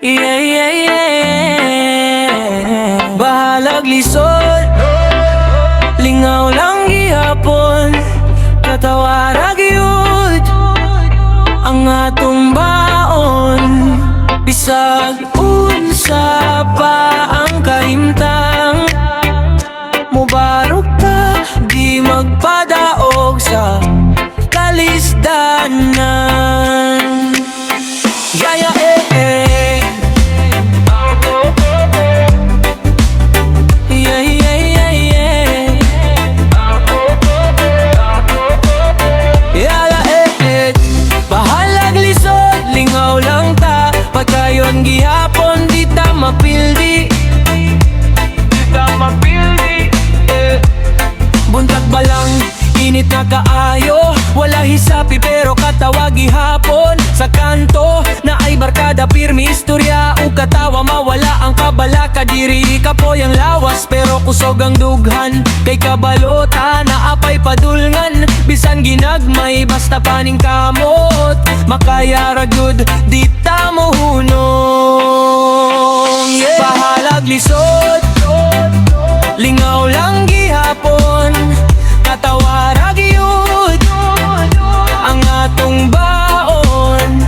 Yeah, yeah, yeah. Bahalag lisod, lingaw lang gihapon, katawarag yun ang atong baon. Bisag unsa pa ang kahimtang, mubarok ta, di magpadaog sa kalisdanan. Yaya eh. Yeah, yeah, yeah, yeah. Yala eh. Bahalag lisod, lingaw lang ta, pagkayon gihapon di ta mapildi. Buntag ba lang, init na kaayo, wala hisapi pero katawag gihapon. Sa kanto na ay barkada, pirmi istorya o katawa, mawala ang kabala. Kadiri kapoy ang lawas pero kusog ang dughan, kay kabalota na apay padulngan. Bisan ginagmay basta paning kamot, makaya ragud di ta mohunong. Yeah. Bahalag lisod, lingaw lang gihapon, katawarag yun ang atong baon.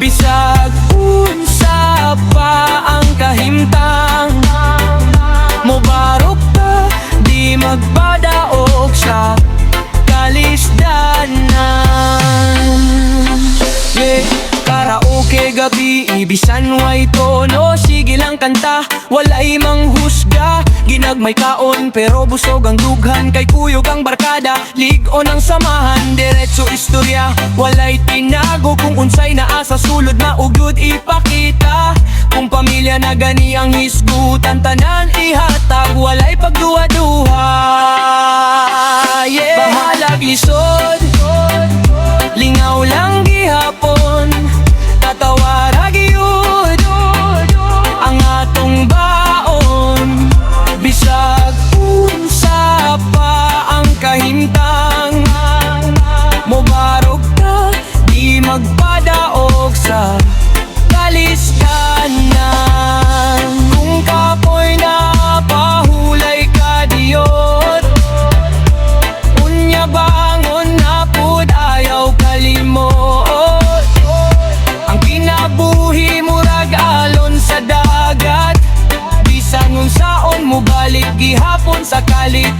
Bisag unsa pa ang kahimtang, mubarok ta, di magpadaog sa kalisdanan. Yeah. Karaoke gabi, ibisan way tono, sige lang kanta, walay manghusga. Ginagmay kaon pero busog ang dughan, kay kuyog ang barkada, lig-on ang samahan. Diretso istorya, walay tinago, kung unsay naa sa sulod maugod ipakita. Kung pamilya na gani ang hisgutan, tanan ihatag, walay pagduwa-duha. Yeah. Bahalag lisod, lingaw lang gihapon, katawarag yun ang atong baon. Bisag unsa pa ang kahimtang, mubarok ta, di magpadaog sa kalisdanan. Kung kapoy na pahulay ka diyon, unya bangon na pud ayaw kalimot. Ang kinabuhi murag alon sa dagat, bisan unsaon mo balik gihapon sa kalit.